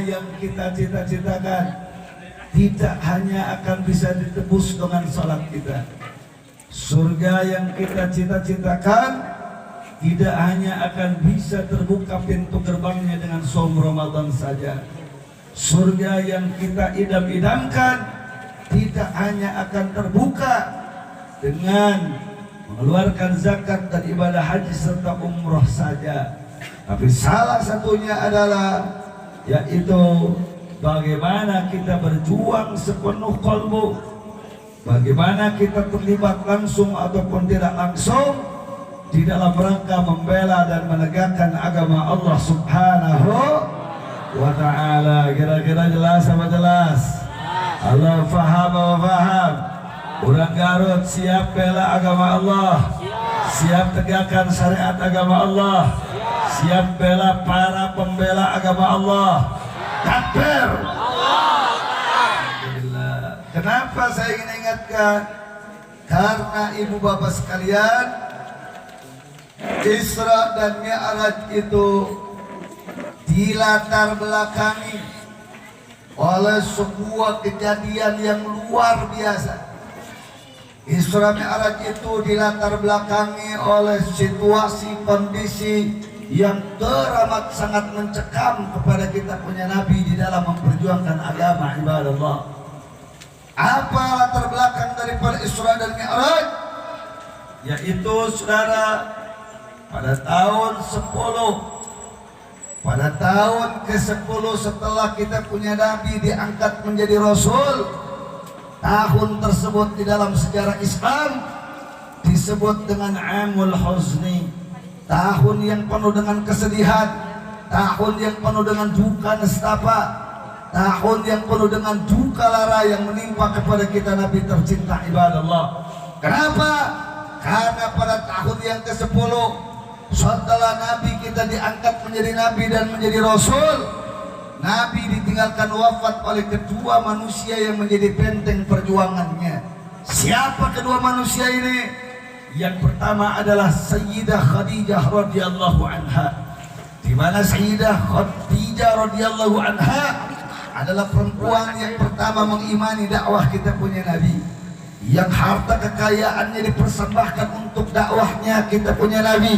yang kita cita-citakan tidak hanya akan bisa ditebus dengan salat kita. Surga yang kita cita-citakan tidak hanya akan bisa terbuka pintu gerbangnya dengan saum Ramadan saja. Surga yang kita idam-idamkan tidak hanya akan terbuka dengan mengeluarkan zakat dan ibadah haji serta umroh saja, tapi salah satunya adalah yaitu bagaimana kita berjuang sepenuh kalbu, bagaimana kita terlibat langsung ataupun tidak langsung di dalam rangka membela dan menegakkan agama Allah Subhanahu wa ta'ala. Kira-kira jelas apa jelas? Allah faham wa faham. Orang Garut siap bela agama Allah, siap tegakkan syariat agama Allah, siap bela para pembela agama Allah. Takbir. Alhamdulillah. Kenapa saya ingin ingatkan? Karena ibu bapak sekalian, Isra dan Mi'raj itu dilatar belakangi oleh sebuah kejadian yang luar biasa. Isra Mi'raj itu dilatar belakangi oleh situasi kondisi yang teramat sangat mencekam kepada kita punya Nabi di dalam memperjuangkan agama ibadallah. Apa latar belakang daripada Isra dan Mi'raj? Yaitu saudara, pada tahun 10, pada tahun ke-10 setelah kita punya Nabi diangkat menjadi Rasul, tahun tersebut di dalam sejarah Islam disebut dengan Amul Huzni, tahun yang penuh dengan kesedihan, tahun yang penuh dengan duka nestapa, tahun yang penuh dengan duka lara yang menimpa kepada kita Nabi tercinta ibadallah. Kenapa? Karena pada tahun yang ke-10 setelah Nabi kita diangkat menjadi Nabi dan menjadi Rasul, Nabi ditinggalkan wafat oleh kedua manusia yang menjadi benteng perjuangannya. Siapa kedua manusia ini? Yang pertama adalah Sayyidah Khadijah radhiyallahu anha, di mana Sayyidah Khadijah radhiyallahu anha adalah perempuan yang pertama mengimani dakwah kita punya Nabi, yang harta kekayaannya dipersembahkan untuk dakwahnya kita punya Nabi,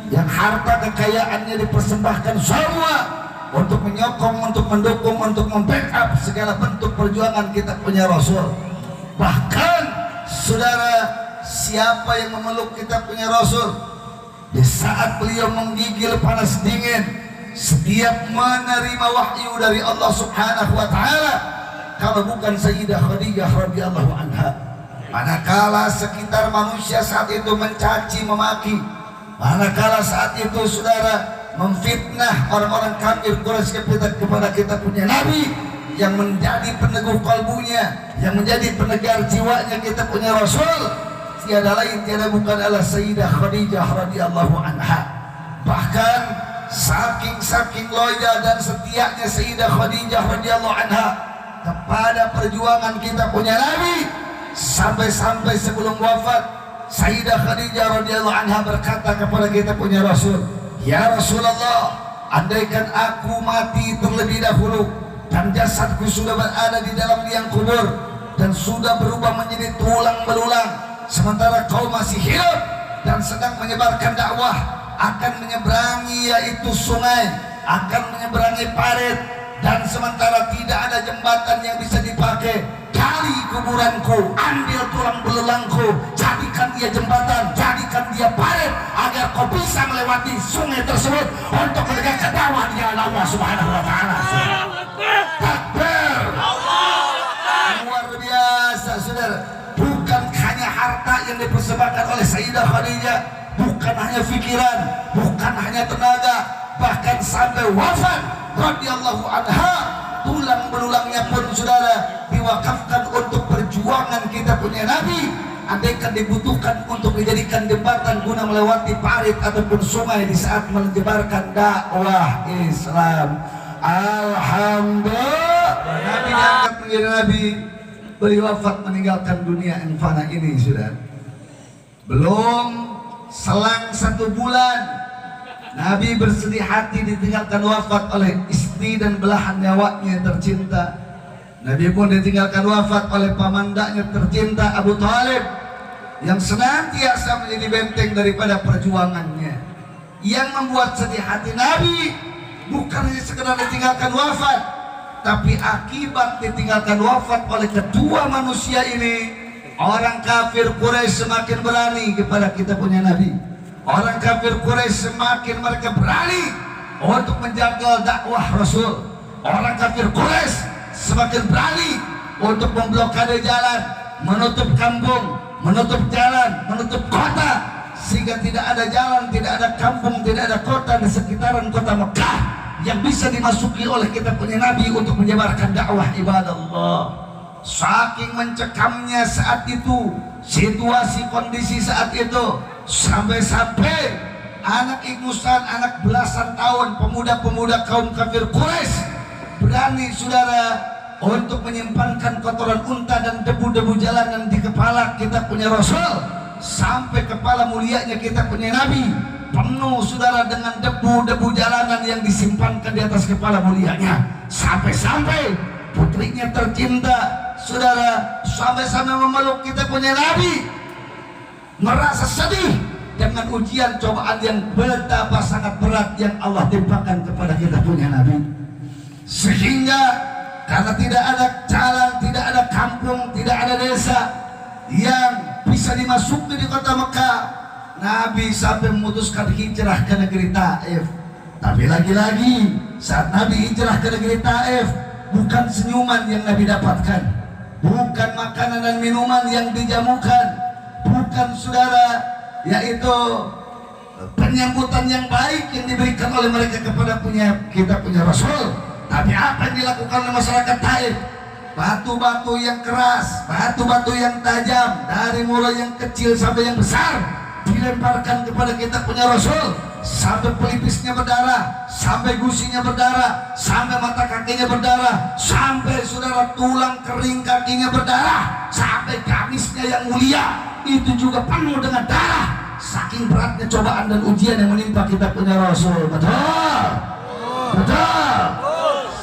yang harta kekayaannya dipersembahkan semua untuk menyokong, untuk mendukung, untuk membackup segala bentuk perjuangan kita punya Rasul. Bahkan saudara, siapa yang memeluk kita punya Rasul di saat beliau menggigil panas dingin, setiap menerima wahyu dari Allah Subhanahu wa ta'ala, kalau bukan Sayyidah Khadijah radhiyallahu anha? Manakala sekitar manusia saat itu mencaci memaki, manakala saat itu saudara memfitnah orang-orang kafir Quraisy kepada kita punya Nabi, yang menjadi peneguh kalbunya, yang menjadi penegar jiwanya kita punya Rasul, tiada lain tiada bukan adalah Sayyidah Khadijah radhiyallahu anha. Bahkan saking loyal dan setianya Sayyidah Khadijah radhiyallahu anha kepada perjuangan kita punya Nabi, sampai sebelum wafat Sayyidah Khadijah radhiyallahu anha berkata kepada kita punya Rasul, "Ya Rasulullah, andaikan aku mati terlebih dahulu dan jasadku sudah berada di dalam liang kubur dan sudah berubah menjadi tulang belulang, sementara kau masih hidup dan sedang menyebarkan dakwah, akan menyeberangi yaitu sungai, akan menyeberangi parit, dan sementara tidak ada jembatan yang bisa dipakai, gali kuburanku, ambil tulang belulangku, jadikan dia jembatan, jadikan dia parit, agar kau bisa melewati sungai tersebut untuk menegakkan dakwah di jalan Allah Subhanahu wa ta'ala." Takbir. Luar biasa saudara. Bukan hanya harta yang dipersembahkan oleh Sayyidah Khadijah, bukan hanya pikiran, bukan hanya tenaga, bahkan sampai wafat radhiyallahu anha, tulang belulangnya pun saudara diwakafkan untuk perjuangan kita punya Nabi. Andaikan dibutuhkan untuk dijadikan jembatan guna melewati parit ataupun sungai di saat menyebarkan dakwah Islam. Alhamdulillah, Nabi diangkat menjadi Nabi, beliau wafat meninggalkan dunia yang fana ini sudah. Belum selang 1 bulan Nabi bersedih hati ditinggalkan wafat oleh istri dan belahan nyawanya tercinta. Nabi pun ditinggalkan wafat oleh pamandanya tercinta Abu Thalib, yang senantiasa menjadi benteng daripada perjuangannya. Yang membuat sedih hati Nabi bukan hanya sekedar ditinggalkan wafat, tapi akibat ditinggalkan wafat oleh kedua manusia ini, orang kafir Quraisy semakin berani kepada kita punya Nabi. Orang kafir Quraisy semakin mereka berani untuk menjaga dakwah Rasul. Orang kafir Quraisy semakin berani untuk memblokade jalan, menutup kampung, menutup jalan, menutup kota, sehingga tidak ada jalan, tidak ada kampung, tidak ada kota di sekitaran kota Mekah yang bisa dimasuki oleh kita punya Nabi untuk menyebarkan dakwah ibadah Allah. Saking mencekamnya saat itu situasi kondisi saat itu, sampai-sampai anak ingusan, anak belasan tahun, pemuda-pemuda kaum kafir Quraisy berani saudara untuk menyimpankan kotoran unta dan debu-debu jalanan di kepala kita punya Rasul, sampai kepala mulianya kita punya Nabi penuh saudara dengan debu-debu jalanan yang disimpankan di atas kepala mulianya. Sampai-sampai putrinya tercinta saudara sampai-sampai memeluk kita punya Nabi, merasa sedih dengan ujian cobaan yang betapa sangat berat yang Allah timpakan kepada kita punya Nabi. Sehingga karena tidak ada jalan, tidak ada kampung, tidak ada desa yang bisa dimasuki di kota Mekah, Nabi sampai memutuskan hijrah ke negeri Taif. Tapi lagi-lagi saat Nabi hijrah ke negeri Taif, bukan senyuman yang Nabi dapatkan, bukan makanan dan minuman yang dijamukan, bukan saudara yaitu penyambutan yang baik yang diberikan oleh mereka kepada kita punya Rasul. Tapi apa yang dilakukan oleh masyarakat Taif? Batu-batu yang keras, batu-batu yang tajam, dari mulai yang kecil sampai yang besar dilemparkan kepada kita punya Rasul, sampai pelipisnya berdarah, sampai gusinya berdarah, sampai mata kakinya berdarah, sampai saudara tulang kering kakinya berdarah, sampai gamisnya yang mulia itu juga penuh dengan darah. Saking beratnya cobaan dan ujian yang menimpa kita punya Rasul. Betul, betul.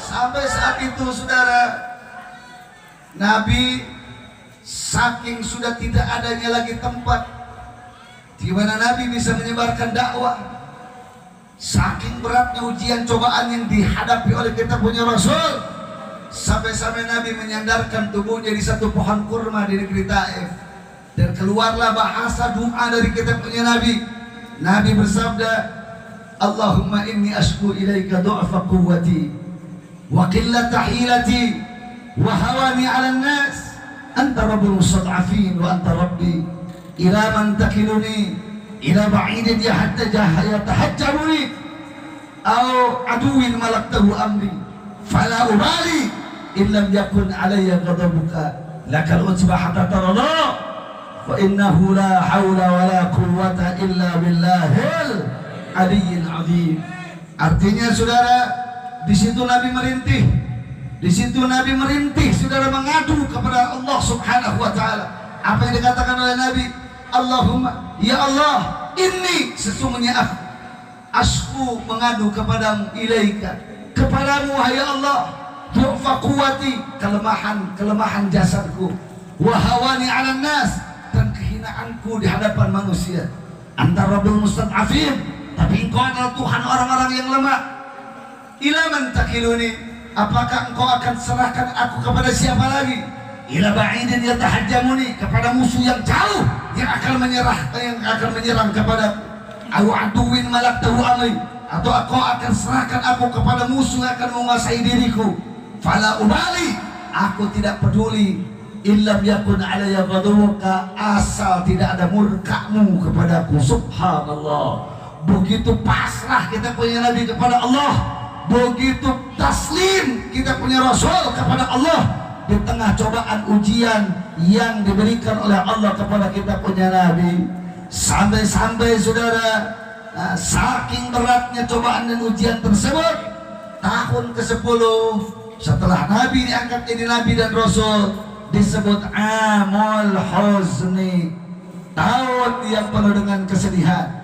Sampai saat itu saudara, Nabi saking sudah tidak adanya lagi tempat di mana Nabi bisa menyebarkan dakwah, saking beratnya ujian cobaan yang dihadapi oleh kita punya Rasul, sampai-sampai Nabi menyandarkan tubuhnya di satu pohon kurma di negeri Taif, dan keluarlah bahasa doa dari kita punya Nabi. Nabi bersabda, Allahumma inni ashku ilaika du'fa quwwati wa qillata hilati wa hawani 'ala an-nas, anta rabbul mustad'afin wa anta rabbi ila man takiluni ila ba'idin yatahajjaruni aw aduwin malaktahu amri fala ubali in lam yakun alayya ghadabuka lakal utba hatta tarada wa innahu la hawla wa la quwwata illa billahil aliyyil azim. Artinya saudara, di situ Nabi merintih, di situ Nabi merintih saudara, mengadu kepada Allah Subhanahu wa taala. Apa yang dikatakan oleh Nabi? Allahumma, ya Allah, ini sesungguhnya aku asku mengadu kepadamu, ilaika, kepadamu wahai Allah, du'fa quwwati, kelemahan jasadku, wa hawani 'alan nas, dan kehinaanku di hadapan manusia, anta rabbul mustad'afin, tapi engkau adalah Tuhan orang-orang yang lemah. Ila man takiluni, apakah engkau akan serahkan aku kepada siapa lagi? Ila ba'idin yatahajjamuni, kepada musuh yang jauh yang akan menyerang kepadaku. Au aduwin malaktahu amri, atau engkau akan serahkan aku kepada musuh yang akan menguasai diriku. Fala ubali, aku tidak peduli. Illam yakun alayya ghadabuka, asal tidak ada murkamu kepadaku. Subhanallah. Begitu pasrah kita punya Nabi kepada Allah, begitu taslim kita punya Rasul kepada Allah di tengah cobaan ujian yang diberikan oleh Allah kepada kita punya Nabi. Sampai-sampai saudara, saking beratnya cobaan dan ujian tersebut, tahun ke-10 setelah Nabi diangkat jadi Nabi dan Rasul, disebut Amul Huzni, tahun yang penuh dengan kesedihan.